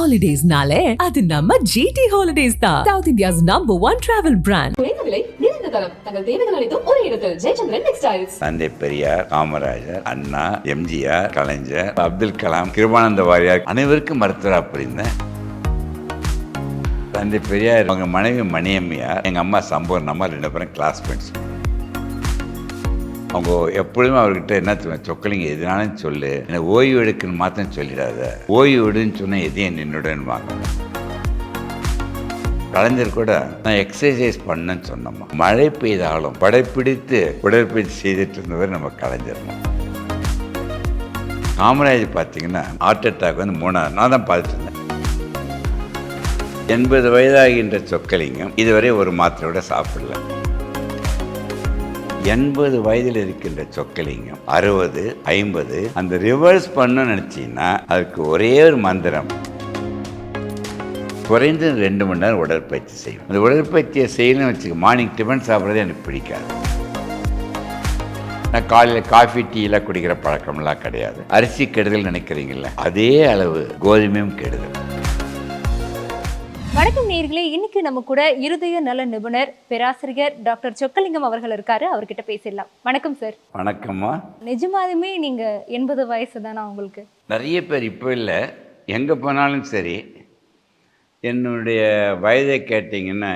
ஹாலிடேஸ்னாலே அது நம்ம GT Holidays தான். South India's #1 travel brand. குறைந்தவிலை நிறைந்த தரம் தங்கள் தேவைகள் அனைத்தும் ஒரே இடத்தில் ஜெயச்சந்திரன் டெக்ஸ்டைல்ஸ். தந்தை பெரியார், காமராஜர், அண்ணா, எம்ஜிஆர், கலைஞர், அப்துல் கலாம், கிருபானந்த வாரியார் அனைவருக்கும் மருத்துவராக புரிந்தேன். தந்தை பெரியார் அவங்க மனைவி மணியம்மையார், எங்கள் அம்மா சம்பூர்ணம்மா, 2 பேரும் கிளாஸ்மேட்ஸ். அவங்க எப்பொழுதுமே அவர்கிட்ட என்ன சொக்கலிங்க எதுனாலும் சொல்லு, எனக்கு ஓய்வு எடுக்குன்னு மாத்திரம் சொல்லிடாத, ஓய்வு எடுன்னு சொன்னால் எதையும் நின்றுடன் வாங்க. கலைஞர் கூட நான் எக்ஸசைஸ் பண்ணேன்னு சொன்னோம்மா. மழை பெய்தாலும் படைப்பிடித்து உடற்பயிற்சி செய்துட்டு இருந்தவர் நம்ம கலைஞர். காமராஜர் பார்த்தீங்கன்னா ஹார்ட் அட்டாக் வந்து 3ஆவது நான் தான் பார்த்துட்டு இருந்தேன். 80 வயதாகின்ற சொக்கலிங்கம் இதுவரை ஒரு மாத்திரையோட சாப்பிடல. 80 வயதில் இருக்கின்ற சொக்கலிங்கம் 60, 50 அந்த ரிவர்ஸ் பண்ணணும்னு நினச்சிங்கன்னா அதுக்கு ஒரே ஒரு மந்திரம், குறைந்து 2 மணி நேரம் உடற்பயிற்சி செய்யும். அந்த உடற்பயிற்சியை செய்யணும்னு வச்சுக்க, மார்னிங் டிஃபன் சாப்பிட்றதே எனக்கு பிடிக்காது. நான் காலையில் காஃபி டீலாம் குடிக்கிற பழக்கம்லாம் கிடையாது. அரிசி கெடுதல் நினைக்கிறீங்கள, அதே அளவு கோதுமையும் கெடுதல். வணக்கம் நேயர்களே, இன்னைக்கு நம்ம கூட இருதய நல நிபுணர் பேராசிரியர் டாக்டர் சொக்கலிங்கம் அவர்கள் இருக்காரு. அவர்கிட்ட பேசிடலாம். வணக்கம் சார். வணக்கம்மா. நிஜமாலுமே நீங்க 80 வயசு தானா உங்களுக்கு? நிறைய பேர் இப்போ இல்லை, எங்கே போனாலும் சரி என்னுடைய வயதை கேட்டிங்கன்னா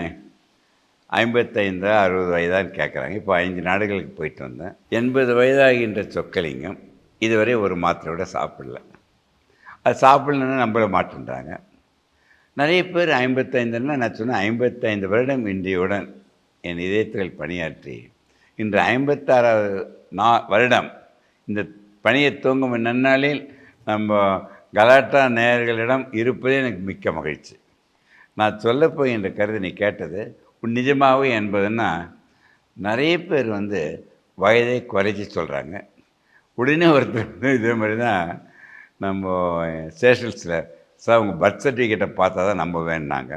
55, 60 வயதான்னு கேட்குறாங்க. இப்போ 5 நாடுகளுக்கு போயிட்டு வந்தேன். 80 வயதாகின்ற சொக்கலிங்கம் இதுவரை ஒரு மாத்திரையோட சாப்பிடல. அது சாப்பிடலன்னு நம்ப மாட்டேன்றாங்க. நிறைய பேர் 55ன்னா நான் சொன்னேன் 55 வருடம் இன்றையுடன் என் இதயத்தில் பணியாற்றி இன்று 56வது வருடம் இந்த பணியை தூங்கும் நன்னாளில் நம்ம கலாட்டா நேயர்களிடம் இருப்பதே எனக்கு மிக்க மகிழ்ச்சி. நான் சொல்லப்போய் என்ற கருத்தை நீ கேட்டது நிஜமாகவே என்பதுன்னா, நிறைய பேர் வந்து வயதை குறைச்சி சொல்கிறாங்க. உடனே ஒருத்தர் இதே மாதிரி தான் நம்ம சேஷல்ஸில் சார் உங்கள் பர்த் சர்டிஃபிகேட்டை பார்த்தா தான் நம்ப வேணாங்க.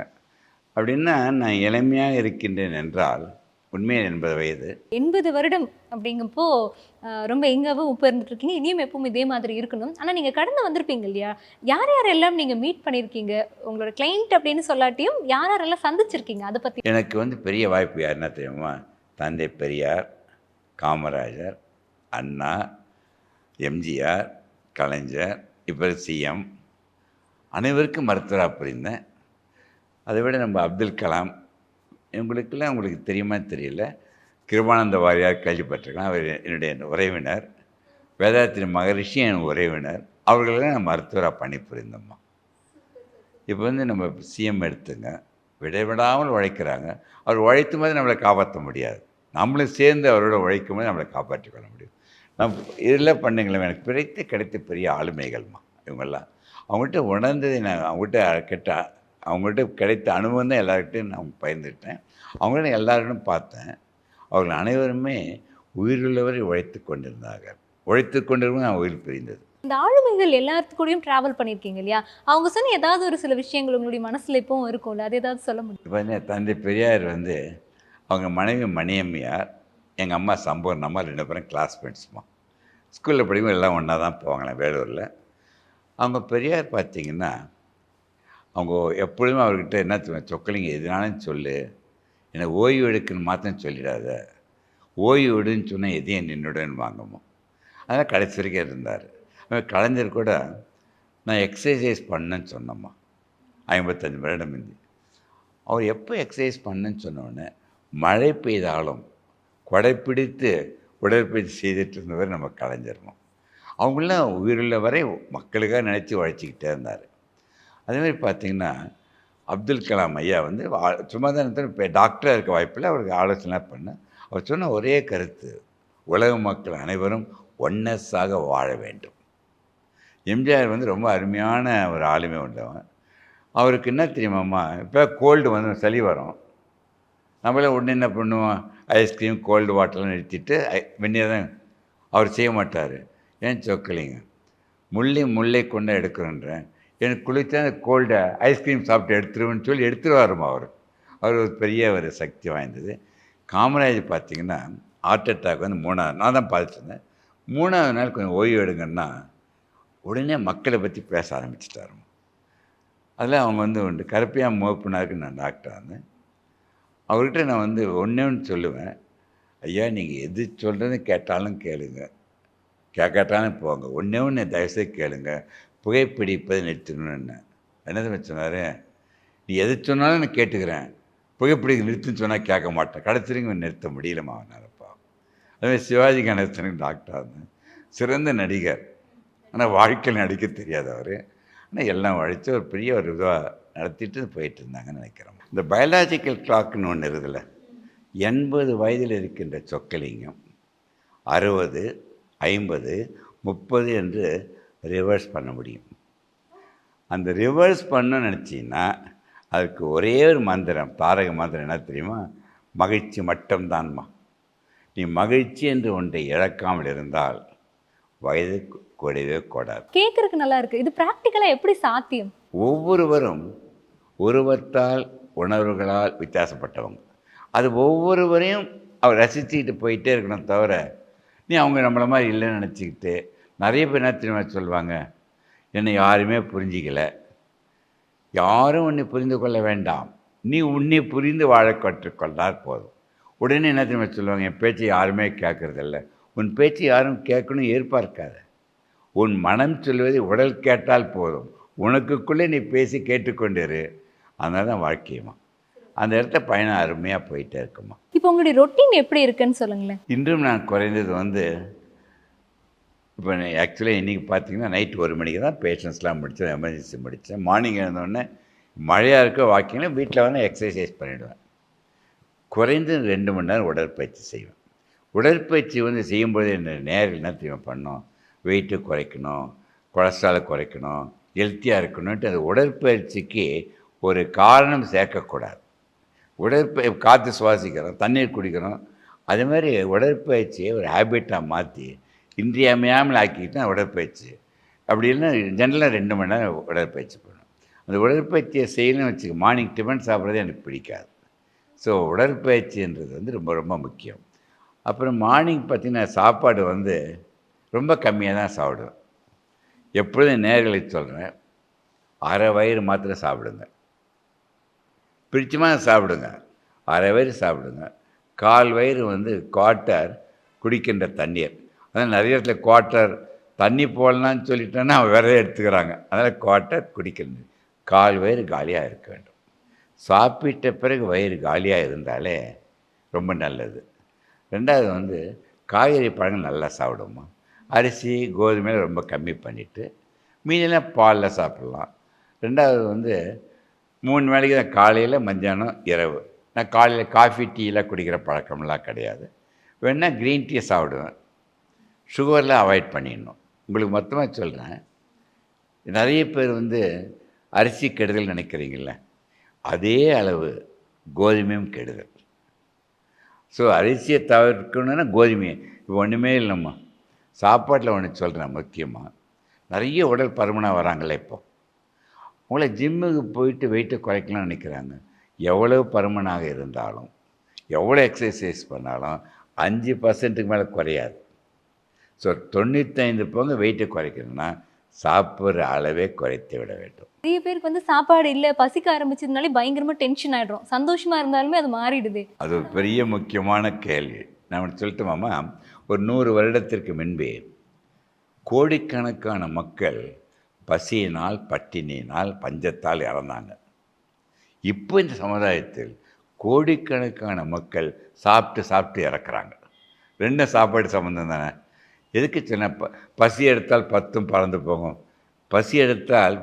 அப்படின்னா நான் இளமையாக இருக்கின்றேன் என்றால் உண்மையாக 80 வயது. 80 வருடம் அப்படிங்கப்போ ரொம்ப எங்காவும் உப்பு இருந்துட்டுருக்கீங்க. இனியும் எப்பவும் இதே மாதிரி இருக்கணும். ஆனால் நீங்கள் கடந்து வந்திருப்பீங்க இல்லையா? யார் யாரெல்லாம் நீங்கள் மீட் பண்ணியிருக்கீங்க? உங்களோட கிளைண்ட் அப்படின்னு சொல்லாட்டியும் யார் யாரெல்லாம் சந்திச்சிருக்கீங்க, அதை பற்றி? எனக்கு வந்து பெரிய வாய்ப்பு யாருன்னா தெரியுமா? தந்தை பெரியார், காமராஜர், அண்ணா, எம்ஜிஆர், கலைஞர், இப்போ CM அனைவருக்கும் மருத்துவராக புரிந்தேன். அதை விட நம்ம அப்துல் கலாம், இவங்களுக்கெல்லாம் உங்களுக்கு தெரியுமா தெரியல, கிருபானந்த வாரியார் கேள்விப்பட்டிருக்கலாம், அவர் என்னுடைய உறவினர். வேதாத்திரி மகரிஷி என் உறவினர். அவர்களெல்லாம் நான் மருத்துவராக பணிபுரிந்தோம்மா. இப்போ வந்து நம்ம CM எடுத்துங்க, விடைவிடாமல் உழைக்கிறாங்க. அவர் உழைக்கும் போது நம்மளை காப்பாற்ற முடியாது, நம்மளும் சேர்ந்து அவரோட உழைக்கும் போது நம்மளை காப்பாற்றி கொள்ள முடியும். இதில் பண்ணுங்களேன். எனக்கு கிடைத்த பெரிய ஆளுமைகள்மா இவங்கெல்லாம். அவங்கள்ட்ட உணர்ந்ததை நான் அவங்கள்ட்ட கிடைத்த அனுபவம் தான் எல்லார்கிட்டையும் நான் பகிர்ந்துட்டேன். அவங்கள்ட்ட எல்லார்கிட்டும் பார்த்தேன். அவர்கள் அனைவருமே உயிருள்ளவரை உழைத்து கொண்டிருந்தார்கள். உழைத்து கொண்டிருக்கும் நான் உயிர் பிரிந்தது. இந்த ஆளுமைகள் எல்லாத்துக்கூடையும் ட்ராவல் பண்ணியிருக்கீங்க இல்லையா? அவங்க சொன்ன ஏதாவது ஒரு சில விஷயங்கள் உங்களுடைய மனசில் இப்போவும் இருக்கும்ல, அது ஏதாவது சொல்ல முடியும்? இப்போ என்ன, தந்தை பெரியார் வந்து அவங்க மனைவி மணியம்மையார், எங்கள் அம்மா சம்பூர்ணம்மா, 2 பேரும் கிளாஸ்மேட்ஸ்மா. ஸ்கூலில் படிக்கும் எல்லாம் ஒன்றா தான் போவாங்களேன் வேலூரில். அவங்க பெரியார் பார்த்திங்கன்னா அவங்க எப்பொழுதுமே அவர்கிட்ட என்ன சொக்கலிங்க எதுனாலும் சொல்லு, எனக்கு ஓய்வு எடுக்குன்னு மாத்திரம் சொல்லிடாத, ஓய்வு எடுன்னு சொன்னால் எதையும் நின்றுடன் வாங்கமோ. அதனால் கடைசி வரைக்கும் இருந்தார். கலைஞர் கூட நான் எக்ஸசைஸ் பண்ணேன்னு சொன்னோம்மா 55 வருடம் இருந்து. அவர் எப்போ எக்ஸசைஸ் பண்ணேன்னு சொன்னோடனே மழை பெய்தாலும் கொடைப்பிடித்து உடற்பயிற்சி செய்துட்டு இருந்தவர் நம்ம கலைஞர்மா. அவங்களாம் உயிருள்ள வரை மக்களுக்காக நினச்சி உழைச்சிக்கிட்டே இருந்தார். அதேமாதிரி பார்த்திங்கன்னா அப்துல் கலாம் ஐயா வந்து சும்மா தான் இப்போ டாக்டராக இருக்க வாய்ப்பில் அவருக்கு ஆலோசனை பண்ணேன். அவர் சொன்ன ஒரே கருத்து, உலக மக்கள் அனைவரும் ஒன்னஸாக வாழ வேண்டும். எம்ஜிஆர் வந்து ரொம்ப அருமையான ஒரு ஆளுமை உண்டவன். அவருக்கு என்ன தெரியுமாம்மா, இப்போ கோல்டு வந்து சளி வரும், நம்மள உடனே என்ன பண்ணுவோம், ஐஸ்கிரீம் கோல்டு வாட்டர்லாம் நிறுத்திட்டு வெந்நீர் தான். அவர் செய்ய மாட்டார். ஏன் சொக்கலிங்க, முல்லை கொண்டு எடுக்கிறோன்றேன், எனக்கு குளித்தா அந்த கோல்டை ஐஸ்கிரீம் சாப்பிட்டு எடுத்துருவேன்னு சொல்லி எடுத்துருவாருமா. அவர் ஒரு பெரிய ஒரு சக்தி வாய்ந்தது. காமராஜர் பார்த்திங்கன்னா ஹார்ட் அட்டாக் வந்து 3ஆவது நான் தான் பார்த்துட்டு இருந்தேன். 3ஆவது நாள் கொஞ்சம் ஓய்வு எடுங்கன்னா உடனே மக்களை பற்றி பேச ஆரம்பிச்சிட்டாருமா. அதில் அவங்க வந்து உண்டு கருப்பையா மோப்புனாருக்கு நான் டாக்டர் வந்தேன். அவர்கிட்ட நான் வந்து ஒன்றே ஒன்று சொல்லுவேன், ஐயா நீங்கள் எது சொல்கிறது கேட்டாலும் கேளுங்க, கேட்காட்டாலும் போங்க, ஒன்றே ஒன்று தயவுசெய்து கேளுங்க, புகைப்பிடிப்பதை நிறுத்தணும்னு. என்ன சொன்னார், நீ எது சொன்னாலும் நான் கேட்டுக்கிறேன், புகைப்பிடிக்க நிறுத்துன்னு சொன்னால் கேட்க மாட்டேன், கடைசிக்கு நிறுத்த முடியலமா அவனாலப்பா. அதுமாதிரி சிவாஜி கணேசனுக்கு டாக்டர் இருந்தேன், சிறந்த நடிகர், ஆனால் வாழ்க்கையில் நடிக்க தெரியாது அவர். ஆனால் எல்லாம் வழித்து ஒரு பெரிய ஒரு இதுவாக நடத்திட்டு போயிட்டு இருந்தாங்கன்னு நினைக்கிறோம். இந்த பயாலாஜிக்கல் கிளாக்னு ஒன்று இருக்குதுல்ல, 80 வயதில் இருக்கின்ற சொக்கலிங்கம் 60, 50, 30 என்று ரிவர்ஸ் பண்ண முடியும். அந்த ரிவர்ஸ் பண்ண நினச்சின்னா அதுக்கு ஒரே ஒரு மந்திரம், தாரக மந்திரம் என்ன தெரியுமா, மகிழ்ச்சி மட்டும்தான்மா. நீ மகிழ்ச்சி என்று ஒன்றை இழக்காமல் இருந்தால் வயது கூடவே கூடாது. கேட்கறதுக்கு நல்லா இருக்கு. இது ப்ராக்டிக்கலாக எப்படி சாத்தியம்? ஒவ்வொருவரும் உருவத்தால் உணர்வுகளால் வித்தியாசப்பட்டவங்க. அது ஒவ்வொருவரையும் அவர் ரசிச்சுக்கிட்டு போயிட்டே இருக்கணும் தவிர, நீ அவங்க நம்மளை மாதிரி இல்லைன்னு நினச்சிக்கிட்டு. நிறைய பேர் என்ன தெரியுமா சொல்லுவாங்க, என்னை யாருமே புரிஞ்சிக்கலை. யாரும் உன்னை புரிந்து கொள்ள வேண்டாம், நீ உன்னை புரிந்து வாழ கற்றுக்கொண்டால் போதும். உடனே என்ன தெரியுமா சொல்லுவாங்க, என் பேச்சை யாருமே கேட்குறதில்ல. உன் பேச்சு யாரும் கேட்கணும் எதிர்பார்க்காத. உன் மனம் சொல்வதை உடல் கேட்டால் போதும், உனக்குள்ளே நீ பேசி கேட்டுக்கொண்டிரு. அதனால தான் வாழ்க்கையுமா அந்த இடத்த பயணம் அருமையாக போயிட்டே இருக்குமா. இப்போ உங்களுடைய ரொட்டீன் எப்படி இருக்குன்னு சொல்லுங்களேன். இன்றும் நான் குறைந்தது வந்து இப்போ ஆக்சுவலாக இன்றைக்கி பார்த்தீங்கன்னா நைட்டு 1 மணிக்கு தான் பேஷண்ட்ஸ்லாம் முடித்தேன், எமர்ஜென்சி முடித்தேன். மார்னிங் எழுந்தோடனே மழையாக இருக்க வாக்கிங்கில் வீட்டில் வந்து எக்ஸசைஸ் பண்ணிவிடுவேன். குறைந்து 2 மணி நேரம் உடற்பயிற்சி செய்வேன். உடற்பயிற்சி வந்து செய்யும்போது என்ன நேரில் என்ன தெரியும் பண்ணோம், வெயிட்டு குறைக்கணும், கொலஸ்ட்ராலை குறைக்கணும், ஹெல்த்தியாக இருக்கணுன்ட்டு அந்த உடற்பயிற்சிக்கு ஒரு காரணம் சேர்க்கக்கூடாது. காற்று சுவாசிக்கிறோம், தண்ணீர் குடிக்கிறோம், அதே மாதிரி உடற்பயிற்சியை ஒரு ஹேபிட்டாக மாற்றி இன்றியமையாமல் ஆக்கிக்கிட்டு உடற்பயிற்சி. அப்படி இல்லைன்னா ஜென்ரலாக 2 மணி நேரம் உடற்பயிற்சி பண்ணணும். அந்த உடற்பயிற்சியை செய்யணும்னு வச்சுக்க, மார்னிங் டிஃபன் சாப்பிட்றது எனக்கு பிடிக்காது. ஸோ உடற்பயிற்சின்றது வந்து ரொம்ப ரொம்ப முக்கியம். அப்புறம் மார்னிங் பார்த்திங்கன்னா சாப்பாடு வந்து ரொம்ப கம்மியாக தான் சாப்பிடுவேன். எப்பொழுதும் நேர்களுக்கு சொல்கிறேன், அரை வயிறு மாத்திரம் சாப்பிடுங்க, பிடிச்சமாக சாப்பிடுங்க, அரை வயிறு சாப்பிடுங்க. 1/4 வயிறு வந்து குவார்ட்டர் குடிக்கின்ற தண்ணீர். அதனால் நிறைய இடத்துல குவார்ட்டர் தண்ணி போடலான்னு சொல்லிட்டோன்னா அவன் விரதம் எடுத்துக்கிறாங்க. அதனால் குவார்ட்டர் குடிக்கிறது, 1/4 வயிறு காலியாக இருக்க வேண்டும். சாப்பிட்ட பிறகு வயிறு காலியாக இருந்தாலே ரொம்ப நல்லது. 2வது வந்து காய்கறி பழங்கள் நல்லா சாப்பிடுமா. அரிசி கோதுமையில் ரொம்ப கம்மி பண்ணிவிட்டு மீதெல்லாம் பாலில் சாப்பிட்லாம். 2வது வந்து 3 வேளைக்கு தான், காலையில், மத்தியானம், இரவு. நான் காலையில் காஃபி டீலாம் குடிக்கிற பழக்கம்லாம் கிடையாது. வேணால் க்ரீன் டீ சாப்பிடுவேன். சுகரில் அவாய்ட் பண்ணிடணும். உங்களுக்கு மொத்தமாக சொல்கிறேன், நிறைய பேர் வந்து அரிசி கெடுதல் நினைக்கிறீங்கள, அதே அளவு கோதுமையும் கெடுதல். ஸோ அரிசியை தவிர்க்கணுன்னா கோதுமையை. இப்போ ஒன்றுமே இல்லைம்மா, சாப்பாட்டில் ஒன்று சொல்கிறேன் முக்கியமாக. நிறைய உடல் பருமனாக வராங்களே இப்போ. உங்களை ஜிம்முக்கு போயிட்டு வெயிட்டை குறைக்கலாம்னு நினைக்கிறாங்க. எவ்வளோ பருமனாக இருந்தாலும், எவ்வளோ எக்ஸசைஸ் பண்ணாலும் 5% மேலே குறையாது. ஸோ 95 போங்க வெயிட்டை குறைக்கணும்னா சாப்பிட்ற அளவே குறைத்து விட வேண்டும். நிறைய பேருக்கு வந்து சாப்பாடு இல்லை, பசிக்க ஆரம்பிச்சதுனாலே பயங்கரமாக டென்ஷன் ஆகிடும். சந்தோஷமாக இருந்தாலுமே அது மாறிடுது. அது ஒரு பெரிய முக்கியமான கேள்வி. நான் சொல்லட்டுமாம்மா, ஒரு 100 வருடத்திற்கு முன்பே கோடிக்கணக்கான மக்கள் பசியினால், பட்டினியினால், பஞ்சத்தால் இறந்தாங்க. இப்போ இந்த சமுதாயத்தில் கோடிக்கணக்கான மக்கள் சாப்பிட்டு இறக்குறாங்க. 2 சாப்பாடு சம்மந்தம் தானே. எதுக்கு சொன்ன, பசி எடுத்தால் 10 பறந்து போகும். பசி எடுத்தால்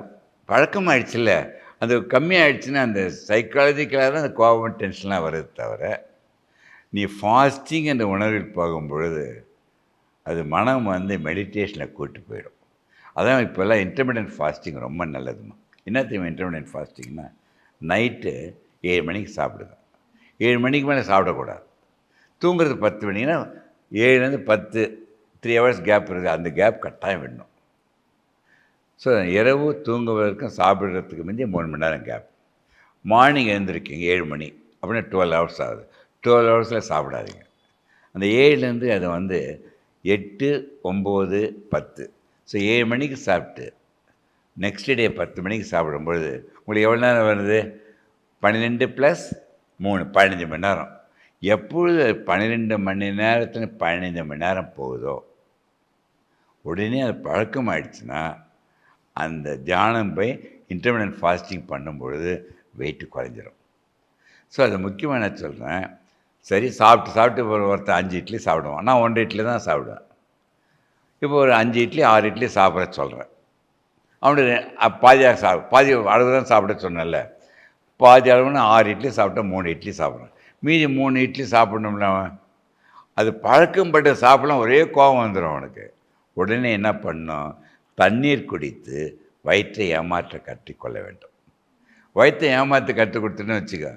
பழக்கமாகிடுச்சுல்ல, அது கம்மியாகிடுச்சுன்னா அந்த சைக்காலஜிக்கலாக தான் அந்த கோபம் டென்ஷன்லாம் வருது தவிர, நீ ஃபாஸ்டிங் என்ற உணர்வில் போகும் பொழுது அது மனம் வந்து மெடிடேஷனில் கூட்டு போயிடும். அதான் இப்போல்லாம் இன்டர்மீடியன்ட் ஃபாஸ்டிங் ரொம்ப நல்லதுமா. என்ன தெரியுமா இன்டர்மீடியன்ட் ஃபாஸ்டிங்னா, நைட்டு 7 மணிக்கு சாப்பிடுங்க, 7 மணிக்கு மேலே சாப்பிடக்கூடாது. தூங்குறது 10 மணின்னா 7லேருந்து 10 3 ஹவர்ஸ் கேப் இருக்குது, அந்த கேப் கட்டாயம் விடணும். ஸோ இரவு தூங்குவதற்கும் சாப்பிட்றதுக்கு முந்தைய 3 மணி நேரம் கேப். மார்னிங் எழுந்திருக்கீங்க 7 மணி அப்படின்னா 12 ஹவர்ஸ் ஆகுது. 12 ஹவர்ஸில் சாப்பிடாதீங்க. அந்த 7லேருந்து அதை வந்து 8, 9, 10. ஸோ 7 மணிக்கு சாப்பிட்டு நெக்ஸ்ட் டே 10 மணிக்கு சாப்பிடும்பொழுது உங்களுக்கு எவ்வளோ நேரம் வருது? 12 + 3 15 மணி நேரம். எப்பொழுது 12 மணி நேரத்தில் 15 மணி நேரம் போகுதோ உடனே அது பழக்கமாயிடுச்சுன்னா அந்த தியானம் போய் இன்டர்மிட்டன்ட் ஃபாஸ்டிங் பண்ணும்பொழுது வெயிட்டு குறைஞ்சிரும். ஸோ அது முக்கியமாக என்ன சொல்கிறேன், சரி சாப்பிட்டு ஒருத்தர் 5 இட்லி சாப்பிடுவான், நான் 1 இட்லி தான் சாப்பிடுவேன். இப்போ ஒரு 5 இட்லி 6 இட்லி சாப்பிட சொல்கிறேன். அவனுக்கு பாதியாக பாதி அளவு தான் சாப்பிட சொன்னேன்ல, பாதி அளவுன்னு 6 இட்லி சாப்பிட்டா 3 இட்லி சாப்பிட்றேன். மீதி 3 இட்லி சாப்பிடணும்ல அவன், அது பழக்கம் பட்டு சாப்பிடலாம், ஒரே கோபம் வந்துடும் அவனுக்கு. உடனே என்ன பண்ணணும், தண்ணீர் குடித்து வயிற்றை ஏமாற்ற கற்றுக்கொள்ள வேண்டும். வயிற்றை ஏமாற்ற கற்றுக் கொடுத்துன்னு வச்சுக்க,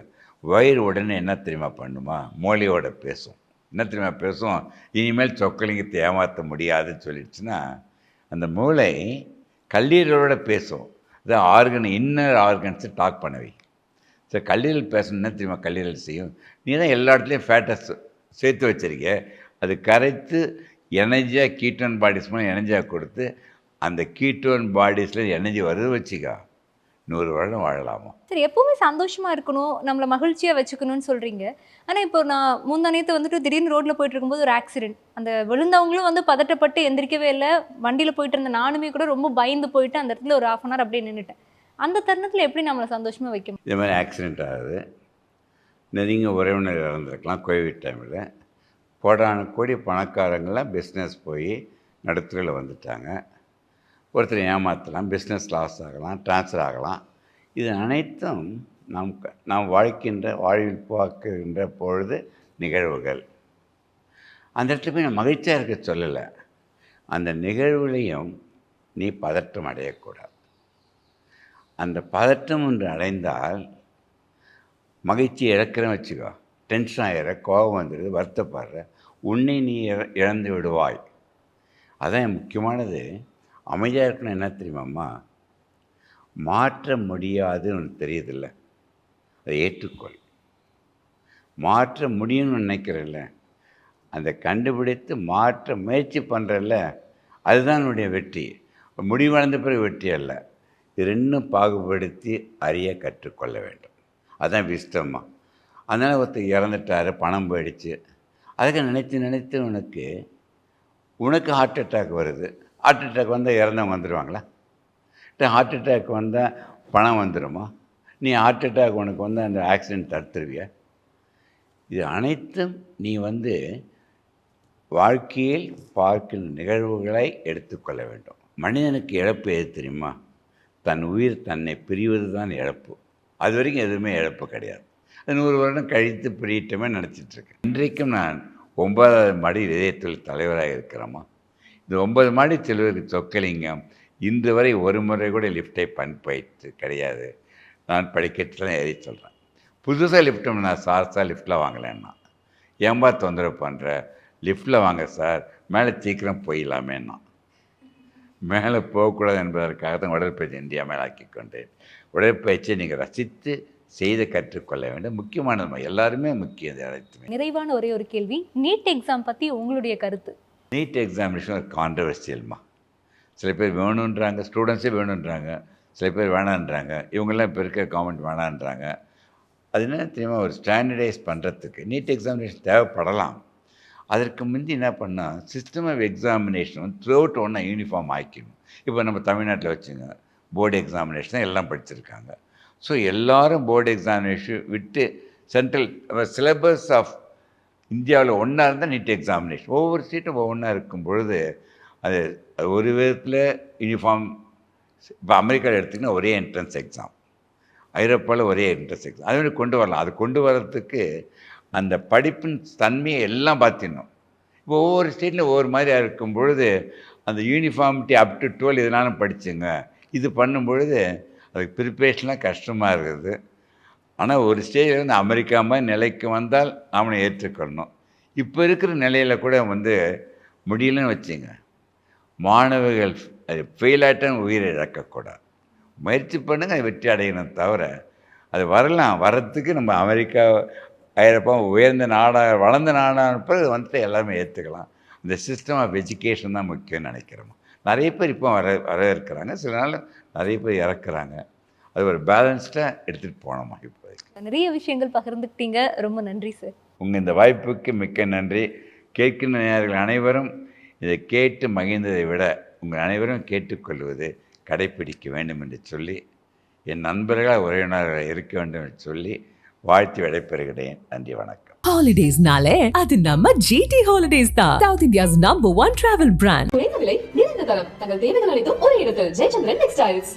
வயிறு உடனே என்ன தெரியுமா பண்ணுமா, மூளையோட பேசும். என்ன தெரியுமா பேசும், இனிமேல் சொக்கலிங்கத்தை ஏமாற்ற முடியாதுன்னு சொல்லிடுச்சுன்னா அந்த மூளை கல்லீரலோட பேசும். அதான் இன்னர் ஆர்கன்ஸை டாக் பண்ணவை. சரி, கல்லீரல் பேசணும். என்ன தெரியுமா கல்லீரல் செய்யும், நீ தான் எல்லா இடத்துலையும் ஃபேட்டை சேர்த்து வச்சிருக்க, அது கரைத்து எனர்ஜியாக கீட்டோன் பாடிஸ் மூலம் எனர்ஜியாக கொடுத்து அந்த கீட்டோன் பாடிஸில் எனர்ஜி வருது வச்சுக்கா, 100 வருடம் வாழலாமா. சரி, எப்பவுமே சந்தோஷமா இருக்கணும், நம்மளை மகிழ்ச்சியா வச்சுக்கணும்னு சொல்றீங்க. ஆனா இப்போ நான் முந்தானேத்து வந்துட்டு திடீர்னு ரோட்ல போயிட்டு இருக்கும்போது ஒரு ஆக்சிடென்ட், அந்த விழுந்தவங்களும் வந்து பதட்டப்பட்டு எந்திரிக்கவே இல்லை. வண்டியில போயிட்டு இருந்த நானுமே கூட ரொம்ப பயந்து போயிட்டு அந்த இடத்துல ஒரு 1/2 hour அப்படியே நின்றுட்டேன். அந்த தருணத்தில் எப்படி நம்மளை சந்தோஷமா வைக்க முடியும்? இதே மாதிரி ஆக்சிடெண்ட் ஆகுது, நெருங்கிய உறவினர் இறந்துருக்கலாம் கோவிட் டைமில். கோடி பணக்காரங்களாம் பிஸ்னஸ் போய் நடுத்தரில் வந்துட்டாங்க. ஒருத்தர் ஏமாற்றலாம், பிஸ்னஸ் லாஸ் ஆகலாம், ட்ரான்ஸ்ஃபர் ஆகலாம். இது அனைத்தும் நாம் வாழ்வில் பார்க்கின்ற பொழுது நிகழ்வுகள். அந்த இடத்துல போய் நான் மகிழ்ச்சியாக இருக்க சொல்லலை, அந்த நிகழ்வுலையும் நீ பதட்டம் அடையக்கூடாது. அந்த பதட்டம் ஒன்று அடைந்தால் மகிழ்ச்சி இழக்கிறேன்னு வச்சுக்கோ, டென்ஷன் ஆகிற, கோபம் வந்துடுது, வருத்தப்படுற, உன்னை நீ இழந்து விடுவாய். அதான் முக்கியமானது. அமைதியாக இருக்கணும். என்ன தெரியுமாம்மா, மாற்ற முடியாதுன்னு உனக்கு தெரியுதில்ல, அதை ஏற்றுக்கொள். மாற்ற முடியும்னு நினைக்கிறல்ல, அந்த கண்டுபிடித்து மாற்ற முயற்சி பண்ணுறல்ல, அதுதான் என்னுடைய வெற்றி. முடிவடைந்த பிறகு வெற்றி அல்ல, இது ரெண்டும் பாகுபடுத்தி அறிய கற்றுக்கொள்ள வேண்டும். அதுதான் விஸ்டம்மா. அதனால் ஒருத்தர் இறந்துட்டார், பணம் போயிடுச்சு, அதுக்கு நினைத்து உனக்கு ஹார்ட் அட்டாக் வருது. ஹார்ட் அட்டாக் வந்தால் இறந்தவங்க வந்துடுவாங்களா? ஹார்ட் அட்டாக் வந்தால் பணம் வந்துடுமா? நீ ஹார்ட் அட்டாக் உனக்கு வந்து அந்த ஆக்சிடென்ட் தடுத்துருவியா? இது அனைத்தும் நீ வாழ்க்கையில் பார்க்கின்ற நிகழ்வுகளை எடுத்துக்கொள்ள வேண்டும். மனிதனுக்கு இழப்பு எது தெரியுமா? தன் உயிர் தன்னை பிரிவது தான் இழப்பு. அது வரைக்கும் எதுவுமே இழப்பு கிடையாது. அது 100 வருடம் கழித்து பிரியட்டமே நினச்சிட்ருக்கேன். இன்றைக்கும் நான் 9வது மாடி இதயத்தில் தலைவராக இருக்கிறோமா. இந்த 9 மாடி செல்வதற்கு சொக்கலிங்கம் இன்று வரை ஒரு முறை கூட லிஃப்டை போயிட்டு கிடையாது. நான் படிக்கட்டில் ஏறி சொல்கிறேன். புதுசாக லிஃப்ட்டு நான் சார் லிஃப்ட்டில் வாங்கலைன்னா, ஏன்பா தொந்தரவு பண்ணுற, லிஃப்ட்டில் வாங்க சார், மேலே சீக்கிரம் போயிடலாமேன்னா. மேலே போகக்கூடாது என்பதற்காக தான் உடற்பயிற்சி இந்தியா மேலே ஆக்கி கொண்டேன். உடற்பயிற்சியை நீங்கள் ரசித்து செய்து கற்றுக்கொள்ள வேண்டும். முக்கியமானது, எல்லாருமே முக்கியம். அனைத்துமே. நிறைவான ஒரே ஒரு கேள்வி, நீட் எக்ஸாம் பற்றி உங்களுடைய கருத்து? நீட் எக்ஸாமினேஷன் ஒரு கான்ட்ரவர்சியல்மா. சில பேர் வேணுன்றாங்க, ஸ்டூடெண்ட்ஸே வேணுன்றாங்க, சில பேர் வேணான்றாங்க. இவங்கெல்லாம் இப்போ இருக்க கவர்மெண்ட் வேணான்றாங்க. அது என்ன தெரியுமா, ஒரு ஸ்டாண்டர்டைஸ் பண்ணுறதுக்கு நீட் எக்ஸாமினேஷன் தேவைப்படலாம். அதற்கு முந்தி என்ன பண்ணால், system of examination throughout ஒன்றா யூனிஃபார்ம் ஆக்கிடணும். இப்போ நம்ம தமிழ்நாட்டில் வச்சுங்க, போர்டு எக்ஸாமினேஷன் எல்லாம் படிச்சிருக்காங்க. ஸோ எல்லோரும் போர்டு எக்ஸாமினேஷன் விட்டு சென்ட்ரல் சிலபஸ் ஆஃப் இந்தியாவில் ஒன்றா இருந்தால் நீட் எக்ஸாமினேஷன் ஒவ்வொரு ஸ்டேட்டும் ஒவ்வொன்றா இருக்கும் பொழுது அது ஒரு விதத்தில் யூனிஃபார்ம். இப்போ அமெரிக்காவில் எடுத்திங்கன்னா ஒரே என்ட்ரன்ஸ் எக்ஸாம், ஐரோப்பாவில் ஒரே என்ட்ரன்ஸ் எக்ஸாம், அது மாதிரி கொண்டு வரலாம். அது கொண்டு வரத்துக்கு அந்த படிப்பின் தன்மையை எல்லாம் பார்த்திடணும். இப்போ ஒவ்வொரு ஸ்டேட்டில் ஒவ்வொரு மாதிரியாக இருக்கும் பொழுது அந்த யூனிஃபார்மிட்டி அப் டு 12 இதனாலும் படிச்சுங்க. இது பண்ணும் பொழுது அதுக்கு ப்ரிப்ரேஷன்லாம் கஷ்டமாக இருக்குது. ஆனால் ஒரு ஸ்டேஜில் அமெரிக்கா மாதிரி நிலைக்கு வந்தால் அவனை ஏற்றுக்கொள்ளணும். இப்போ இருக்கிற நிலையில் கூட முடியலன்னு வச்சுங்க, மாணவர்கள் அது ஃபெயில் ஆகிட்டான்னு உயிரை இழக்கக்கூடாது. முயற்சி பண்ணுங்க, அது வெற்றி அடையணும். தவிர அது வரத்துக்கு நம்ம அமெரிக்கா ஐரோப்பா உயர்ந்த நாடாக வளர்ந்த நாடாக பிறகு எல்லாருமே ஏற்றுக்கலாம். இந்த சிஸ்டம் ஆஃப் எஜுகேஷன் தான் முக்கியம்னு நினைக்கிறோம். நிறைய பேர் இப்போ வர இருக்கிறாங்க, சில நாள் நிறைய பேர் இறக்குறாங்க. அது ஒரு பேலன்ஸ்டாக எடுத்துகிட்டு போனோமா இப்போதைக்கு. நிறைய விஷயங்கள் பகிர்ந்துக்கிட்டீங்க. ரொம்ப நன்றி சார். உங்கள் இந்த வாய்ப்புக்கு மிக்க நன்றி. கேட்கின்ற நேயர்கள் அனைவரும் இதை கேட்டு மகிழ்ந்ததை விட உங்கள் அனைவரும் கேட்டுக்கொள்வது கடைப்பிடிக்க வேண்டும் என்று சொல்லி, என் நண்பர்களாக உறவினர்கள் இருக்க வேண்டும் என்று சொல்லி வாழ்த்து விடைபெறுகிறேன். நன்றி, வணக்கம். Holidays nale adu namma GT Holidays da. South India's #1 travel brand. குறைந்த விலை, நிறைந்த தரம். தங்கள் தேவைகள் அனைத்தும் ஒரே இடத்தில். ஜெயச்சந்திரன் டெக்ஸ்டைல்ஸ்.